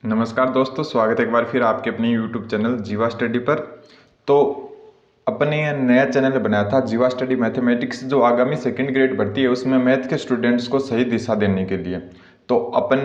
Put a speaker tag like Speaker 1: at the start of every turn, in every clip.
Speaker 1: नमस्कार दोस्तों, स्वागत है एक बार फिर आपके अपने YouTube चैनल जीवा स्टडी पर। तो अपने ये नया चैनल बनाया था जीवा स्टडी मैथमेटिक्स, जो आगामी सेकंड ग्रेड भर्ती है उसमें मैथ के स्टूडेंट्स को सही दिशा देने के लिए। तो अपन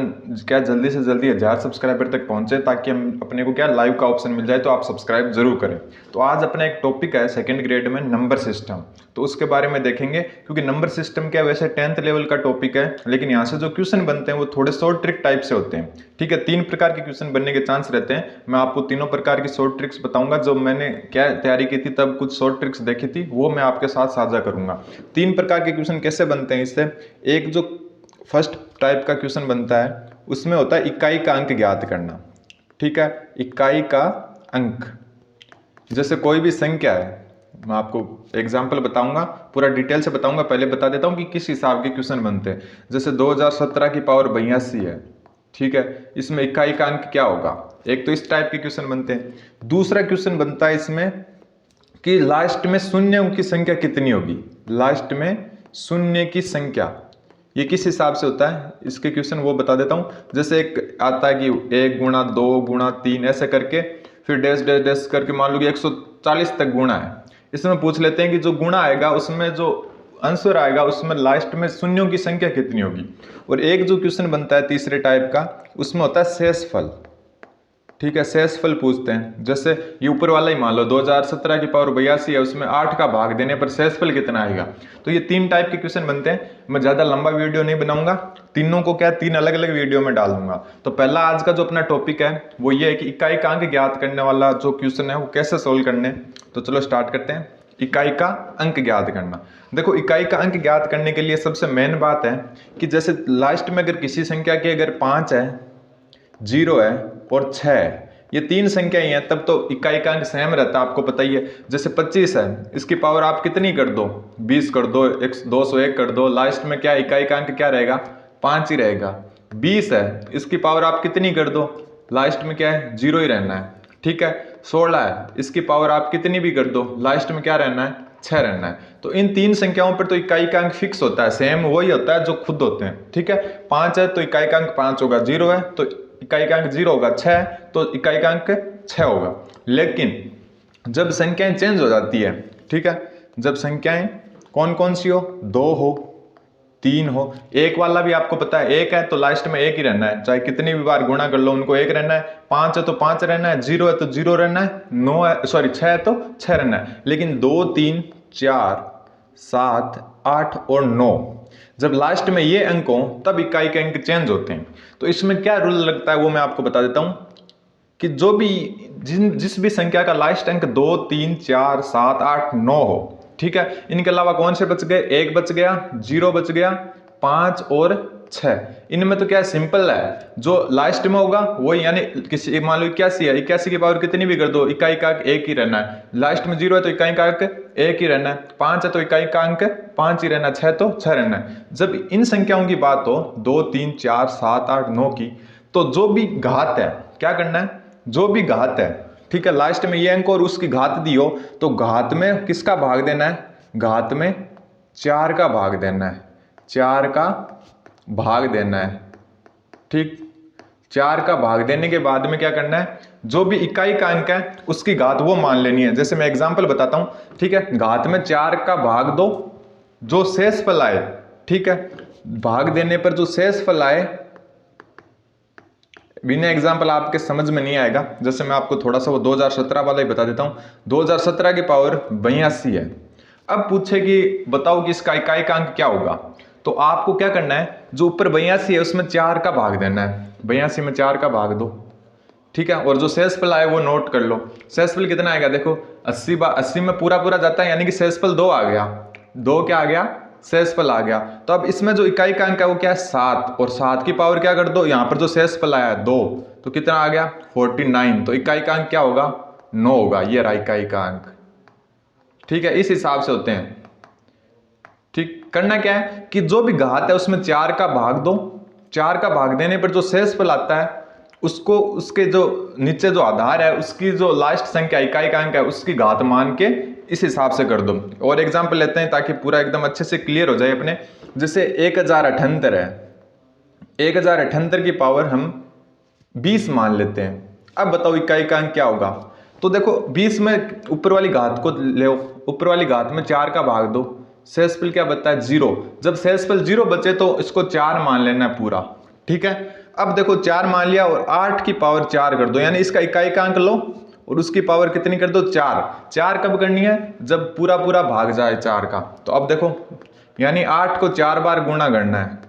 Speaker 1: क्या जल्दी से जल्दी 1000 सब्सक्राइबर तक पहुंचे ताकि हम अपने को क्या लाइव का ऑप्शन मिल जाए, तो आप सब्सक्राइब जरूर करें। तो आज अपना एक टॉपिक है सेकंड ग्रेड में नंबर सिस्टम, तो उसके बारे में देखेंगे। क्योंकि नंबर सिस्टम क्या वैसे 10th लेवल का टॉपिक है, लेकिन यहाँ से जो क्वेश्चन बनते हैं वो थोड़े शॉर्ट ट्रिक टाइप से होते हैं। ठीक है, 3 प्रकार के क्वेश्चन बनने के चांस रहते हैं। मैं आपको तीनों प्रकार की शॉर्ट ट्रिक्स बताऊंगा। जो मैंने क्या तैयारी की थी तब कुछ शॉर्ट ट्रिक्स देखी थी, वो मैं आपके साथ साझा करूंगा। 3 प्रकार के क्वेश्चन कैसे बनते हैं इससे। एक जो फर्स्ट टाइप का क्वेश्चन बनता है उसमें होता है इकाई का अंक ज्ञात करना। ठीक है, इकाई का अंक, जैसे कोई भी संख्या है, मैं आपको एग्जाम्पल बताऊंगा, पूरा डिटेल से बताऊंगा। पहले बता देता हूं कि किस हिसाब के क्वेश्चन बनते हैं। जैसे 2017 की पावर 82 है, ठीक है, इसमें इकाई का अंक क्या होगा। एक तो इस टाइप के क्वेश्चन बनते हैं। दूसरा क्वेश्चन बनता है इसमें कि लास्ट में शून्यों की संख्या कितनी होगी। लास्ट में शून्य की संख्या ये किस हिसाब से होता है, इसके क्वेश्चन वो बता देता हूँ। जैसे एक आता है कि 1 गुणा 2 गुणा 3 ऐसे करके, फिर डैश डैश डैश करके मान लो कि 140 तक गुणा है। इसमें पूछ लेते हैं कि जो गुणा आएगा उसमें जो आंसर आएगा उसमें लास्ट में शून्यों की संख्या कितनी होगी। और एक जो क्वेश्चन बनता है तीसरे टाइप का, उसमें होता है शेषफल। ठीक है, शेषफल पूछते हैं। जैसे ये ऊपर वाला ही मान लो 2017 की पावर 82 है, उसमें 8 का भाग देने पर शेषफल कितना आएगा। तो ये 3 टाइप के क्वेश्चन बनते हैं। मैं ज़्यादा लंबा वीडियो नहीं बनाऊंगा, तीनों को क्या 3 अलग अलग वीडियो में डाल दूंगा। तो पहला आज का जो अपना टॉपिक है वो ये है कि इकाई का अंक ज्ञात करने वाला जो क्वेश्चन है वो कैसे सोल्व करने। तो चलो स्टार्ट करते हैं। इकाई का अंक ज्ञात करना। देखो, इकाई का अंक ज्ञात करने के लिए सबसे मेन बात है कि जैसे लास्ट में अगर किसी संख्या की अगर 5 है, 0 है और 6 है, ये 3 संख्याएं हैं, तब तो इकाई का अंक सेम रहता है, आपको पता ही है। जैसे 25 है, इसकी पावर आप कितनी कर दो, 20 कर दो, 201 कर दो, लास्ट में क्या इकाई का अंक क्या रहेगा, 5 ही रहेगा। 20 है, इसकी पावर आप कितनी कर दो, लास्ट में क्या है, 0 ही रहना है। ठीक है, 16 है, इसकी पावर आप कितनी भी कर दो, लास्ट में क्या रहना है, 6 रहना है। तो इन 3 संख्याओं पर तो इकाई का अंक फिक्स होता है, सेम वही होता है जो खुद होते हैं। ठीक है, 5 है तो इकाई का अंक 5 होगा, 0 है तो इकाई का अंक 0 होगा, 6 है तो इकाई का अंक 6 होगा। लेकिन जब संख्याएं चेंज हो जाती है, ठीक है, जब संख्याएं कौन कौन सी हो, 2 हो, 3 हो, 1 वाला भी आपको पता है 1 है तो लास्ट में 1 ही रहना है, चाहे कितनी भी बार गुणा कर लो उनको 1 रहना है। 5 है तो 5 रहना है, 0 है तो 0 रहना है, 9 है 6 है तो 6 रहना है। लेकिन 2 3 4 7 8 और 9 जब लास्ट में ये अंक हो तब इकाई के अंक चेंज होते हैं। तो इसमें क्या रूल लगता है वो मैं आपको बता देता हूं कि जो भी जिस भी संख्या का लास्ट अंक 2 3 4 7 8 9 हो, ठीक है, इनके अलावा कौन से बच गए, 1 बच गया, 0 बच गया, 5 और 6। इनमें तो क्या सिंपल है, जो लास्ट में होगा वही, यानी किसी मान लो 81 है, 81 की पावर कितनी भी कर दो, इकाई का अंक 1 ही रहना है। लास्ट में 0 है तो इकाई का अंक 1 ही रहना है, 5 है तो इकाई का अंक 5 ही रहना है, 6 तो 6 रहना है। जब इन संख्याओं की बात हो 2 3 4 7 8 9 की, तो जो भी घात है क्या करना है, जो भी घात है, ठीक है, लास्ट में ये अंक और उसकी घात दी हो तो घात में किसका भाग देना है, घात में 4 का भाग देना है, 4 का भाग देना है। ठीक, 4 का भाग देने के बाद में क्या करना है, जो भी इकाई का अंक है उसकी घात वो मान लेनी है। जैसे मैं एग्जांपल बताता हूं, ठीक है, घात में 4 का भाग दो, जो शेषफल आए, ठीक है, भाग देने पर जो शेषफल आए, बिना एग्जाम्पल आपके समझ में नहीं आएगा। जैसे मैं आपको थोड़ा सा वो 2017 वाला ही बता देता हूं। 2017 की पावर 82 है। अब पूछे कि बताओ कि इसका इकाई का अंक क्या होगा, तो आपको क्या करना है, जो ऊपर 82 है उसमें 4 का भाग देना है, 82 में 4 का भाग दो, ठीक है, और जो शेषफल आए वो नोट कर लो। शेषफल कितना आएगा, देखो 80 में पूरा पूरा जाता है, यानी कि शेषफल 2 आ गया, 2 क्या आ गया, शेषफल आ गया। तो अब इसमें जो इकाई का अंक है वो क्या है, 7, और 7 की पावर क्या कर दो, यहां पर जो शेषफल आया 2, तो कितना आ गया 49, तो इकाई का अंक क्या होगा, 9 होगा। ये रहा इकाई का अंक। ठीक है, इस हिसाब से होते हैं। ठीक, करना क्या है कि जो भी घात है उसमें 4 का भाग दो, 4 का भाग देने पर जो शेषफल आता है उसको उसके जो नीचे जो आधार है उसकी जो लास्ट संख्या इकाई का अंक है उसकी घात मान के इस हिसाब से कर दो। और एग्जांपल लेते हैं ताकि पूरा एकदम अच्छे से क्लियर हो जाए अपने। जैसे 1078 है, 1078 की पावर हम 20 मान लेते हैं। अब बताओ इकाई का अंक क्या होगा। तो देखो 20 में ऊपर वाली घात को ले, ऊपर वाली घात में 4 का भाग दो, शेषफल क्या बचता है 0। जब शेषफल 0 बचे तो इसको 4 मान लेना है पूरा, ठीक है। अब देखो 4 मान लिया और 8 की पावर 4 कर दो, यानी इसका इकाई का अंक लो और उसकी पावर कितनी कर दो 4। 4 कब करनी है, जब पूरा पूरा भाग जाए 4 का। तो अब देखो यानी 8 को 4 बार गुणा करना है,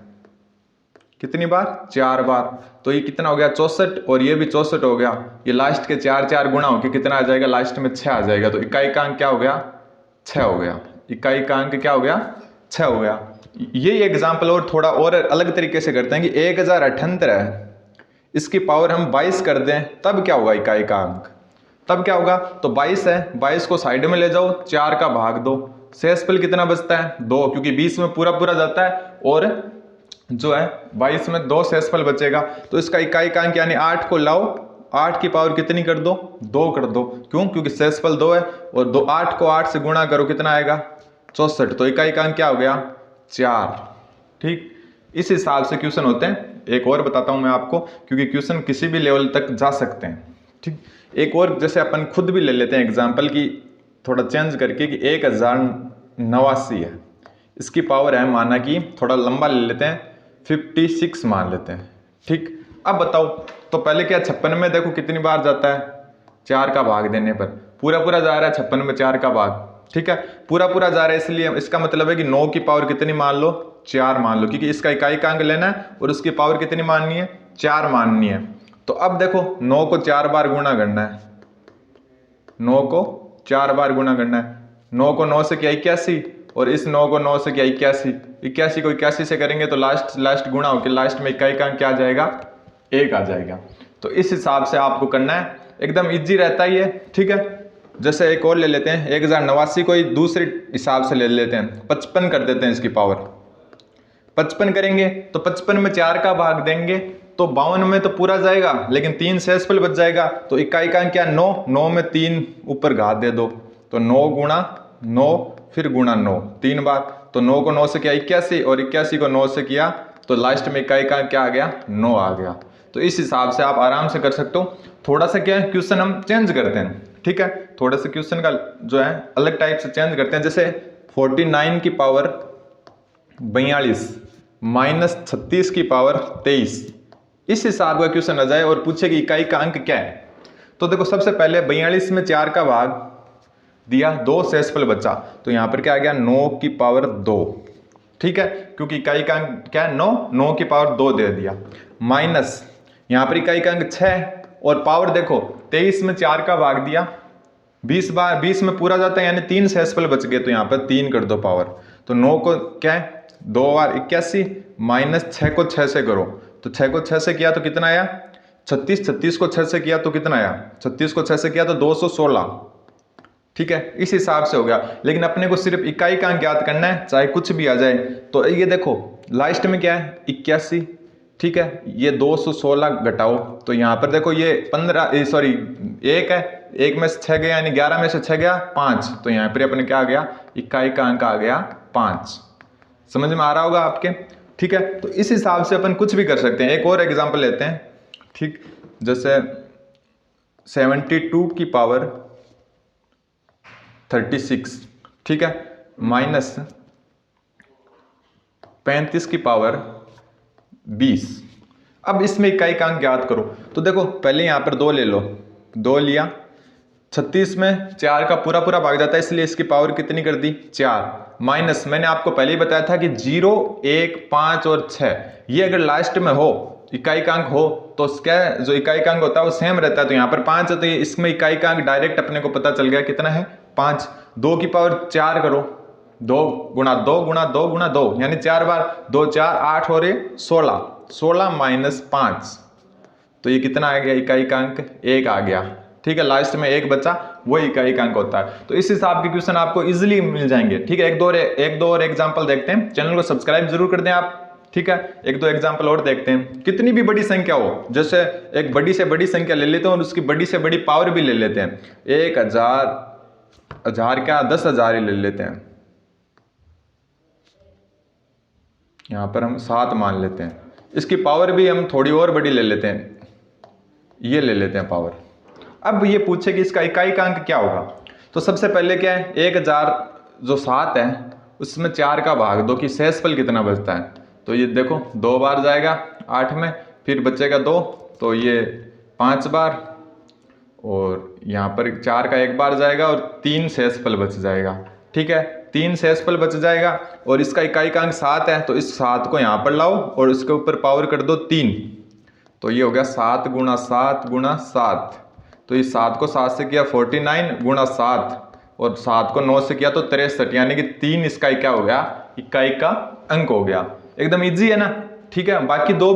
Speaker 1: कितनी बार 4 बार। तो ये कितना हो गया 64 और ये भी 64 हो गया। ये लास्ट के 4 4 गुणा होकर कितना आ जाएगा, लास्ट में 6 आ जाएगा। तो इकाई का अंक क्या हो गया 6 हो गया। इकाई का अंक क्या हो गया 6 हो गया। यही एग्जाम्पल और थोड़ा और अलग तरीके से करते हैं कि 1078 है, इसकी पावर हम 22 कर दें तब क्या होगा इकाई का अंक, तब क्या होगा। तो 22 है, 22 को साइड में ले जाओ, 4 का भाग दो, शेषफल कितना बचता है 2, क्योंकि 20 में पूरा पूरा जाता है और जो है 22 में 2 शेषफल बचेगा। तो इसका इकाई का अंक यानी 8 को लाओ, 8 की पावर कितनी कर दो 2 कर दो, क्यों, क्योंकि शेषफल 2 है और 8 को 8 से गुणा करो कितना आएगा 64। तो इकाई का अंक क्या हो गया 4। ठीक, इस हिसाब से क्वेश्चन होते हैं। एक और बताता हूं मैं आपको, क्योंकि क्वेश्चन किसी भी लेवल तक जा सकते हैं। ठीक, एक और जैसे अपन खुद भी ले लेते हैं एग्जाम्पल की, थोड़ा चेंज करके कि 1089 है, इसकी पावर है माना कि थोड़ा लंबा ले लेते हैं 56 मान लेते हैं। ठीक, अब बताओ तो पहले क्या 56 में देखो कितनी बार जाता है 4 का भाग देने पर, पूरा पूरा जा रहा है 56 में 4 का भाग, ठीक है पूरा पूरा जा रहा है, इसलिए इसका मतलब है कि 9 की पावर कितनी मान लो 4 मान लो, क्योंकि इसका इकाई का अंक लेना है और उसकी पावर कितनी माननी है 4 माननी है। तो अब देखो 9 को 4 बार गुणा करना है, 9 को 4 बार गुणा करना है, 9 को 9 से किया 81 और इस 9 को 9 से किया 81, 81 को 81 से करेंगे तो लास्ट गुणा होकर लास्ट में इकाई का अंक क्या आ जाएगा 1 आ जाएगा। तो इस हिसाब से आपको करना है, एकदम इजी रहता है ये, ठीक है। जैसे एक और ले लेते हैं 1089 को ही दूसरे हिसाब से ले लेते हैं, 55 कर देते हैं इसकी पावर। 55 करेंगे तो 55 में 4 का भाग देंगे तो 52 में तो पूरा जाएगा लेकिन 3 शेषफल बच जाएगा। तो इकाई का क्या 9, 9 में 3 ऊपर घात दे दो, तो 9 गुणा 9 फिर गुणा 9 3 बार। तो 9 को 9 से किया 81 और 81 को 9 से किया तो लास्ट में इकाई का क्या आ गया 9 आ गया। तो इस हिसाब से आप आराम से कर सकते हो। थोड़ा सा क्या है क्वेश्चन हम चेंज करते हैं, ठीक है, थोड़ा सा क्वेश्चन का जो है अलग टाइप से चेंज करते हैं। जैसे 49 की पावर 42 माइनस 36 की पावर 23, इस हिसाब का क्वेश्चन आ जाए और पूछे कि इकाई का अंक क्या है। तो देखो सबसे पहले 42 में 4 का भाग दिया, 2 शेषफल बचा, तो यहां पर क्या आ गया 9 की पावर 2, ठीक है, क्योंकि इकाई का अंक क्या है 9, 9 की पावर 2 दे दिया, माइनस यहां पर इकाई का अंक 6 और पावर देखो 23 में 4 का भाग दिया, 20 बार 20 में पूरा जाता है यानी 3 शेषफल बच गए, तो यहां पर 3 कर दो पावर। तो 9 को क्या है 2 बार 81 माइनस 6 को 6 से करो, तो 6 को 6 से किया तो कितना आया 36, 36 को 6 से किया तो कितना आया 36 को 6 से किया तो 216, ठीक है, इस हिसाब से हो गया। लेकिन अपने को सिर्फ इकाई का अंक ज्ञात करना है, चाहे कुछ भी आ जाए। तो ये देखो लास्ट में क्या है 81, ठीक है, ये 216 घटाओ तो यहाँ पर देखो ये 15 सॉरी 1 है, 1 में से 6 गया यानी 11 में से 6 गया 5, तो यहाँ पर अपने क्या आ गया इकाई का अंक आ गया 5। समझ में आ रहा होगा आपके, ठीक है। तो इस हिसाब से अपन कुछ भी कर सकते हैं। एक और एग्जांपल लेते हैं, ठीक, जैसे 72 की पावर 36, ठीक है, माइनस 35 की पावर 20। अब इसमें इकाई का अंक ज्ञात करो। तो देखो पहले यहां पर 2 ले लो, 2 लिया, 36 में 4 का पूरा पूरा भाग जाता है इसलिए इसकी पावर कितनी कर दी 4, माइनस मैंने आपको पहले ही बताया था कि 0, 1, 5 और 6 ये अगर लास्ट में हो इकाई का अंक हो तो क्या जो इकाई का अंक होता है वो सेम रहता है। तो यहाँ पर 5 है तो ये इसमें इकाई का अंक डायरेक्ट अपने को पता चल गया कितना है 5। 2 की पावर 4 करो, 2 गुणा 2 गुणा 2 गुणा 2 यानी 4 बार, 2 4 8 और 16, 16 माइनस 5, तो ये कितना आ गया इकाई का अंक 1 आ गया, ठीक है, लास्ट में 1 बचा वो इकाई का अंक होता है। तो इस हिसाब के क्वेश्चन आपको इजीली मिल जाएंगे, ठीक है। एक दो और एग्जांपल देखते हैं, चैनल को सब्सक्राइब जरूर कर दें आप, ठीक है। एक दो एग्जांपल और देखते हैं। कितनी भी बड़ी संख्या हो, जैसे एक बड़ी से बड़ी संख्या ले लेते हैं और उसकी बड़ी से बड़ी पावर भी ले लेते हैं, 1000 क्या 10,000 ही ले लेते हैं, यहां पर हम 7 मान लेते हैं, इसकी पावर भी हम थोड़ी और बड़ी ले लेते हैं, ये ले लेते हैं पावर। अब ये पूछे कि इसका इकाई का अंक क्या होगा, तो सबसे पहले क्या है, 1000 जो 7 है उसमें 4 का भाग दो कि शेषफल कितना बचता है। तो ये देखो 2 बार जाएगा 8 में, फिर बचेगा 2, तो ये 5 बार, और यहाँ पर 4 का 1 बार जाएगा और 3 शेषफल बच जाएगा। ठीक है, 3 शेषफल बच जाएगा और इसका इकाई का अंक 7 है, तो इस 7 को यहाँ पर लाओ और इसके ऊपर पावर कर दो 3, तो ये हो गया 7 गुणा 7 गुणा 7। तो ये 7 को 7 से किया 49 गुणा 7, और 7 को 9 से किया तो 63, यानी कि 3 इसका क्या हो गया, इकाई का अंक हो गया। एकदम इजी है ना। ठीक है, बाकी दो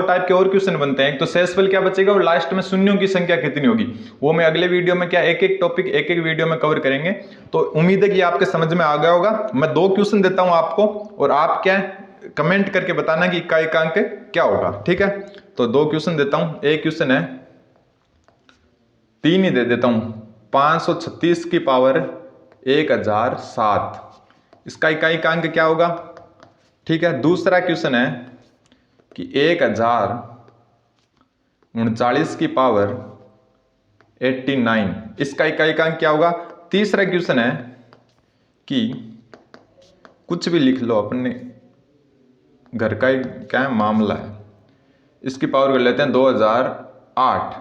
Speaker 1: टाइप के और क्वेश्चन बनते हैं, एक तो शेषफल क्या बचेगा और लास्ट में शून्यों की संख्या कितनी होगी, वो मैं अगले वीडियो में क्या एक एक टॉपिक एक एक वीडियो में कवर करेंगे। तो उम्मीद है कि आपके समझ में आ गया होगा। मैं 2 क्वेश्चन देता हूं आपको और आप क्या कमेंट करके बताना कि इकाई का अंक क्या होगा। ठीक है, तो 2 क्वेश्चन देता हूं। एक क्वेश्चन है, 3 ही दे देता हूं, 536 की पावर 1007, इसका इकाई का अंक क्या होगा। ठीक है, दूसरा क्वेश्चन है कि 1039 की पावर 89, इसका इकाई का अंक क्या होगा। तीसरा क्वेश्चन है कि कुछ भी लिख लो, अपने घर का क्या मामला है, इसकी पावर कर लेते हैं 2008,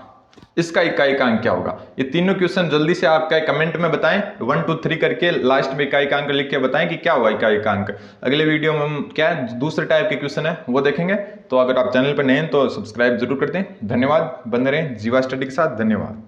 Speaker 1: इसका इकाई का अंक क्या होगा। ये तीनों क्वेश्चन जल्दी से आप क्या कमेंट में बताएं, 1 2 3 करके लास्ट में इकाई का अंक लिख के बताएं कि क्या हुआ इकाई का अंक। अगले वीडियो में हम क्या दूसरे टाइप के क्वेश्चन है वो देखेंगे। तो अगर आप चैनल पर नए हैं तो सब्सक्राइब जरूर कर दें। धन्यवाद, बने रहें जीवा स्टडी के साथ। धन्यवाद।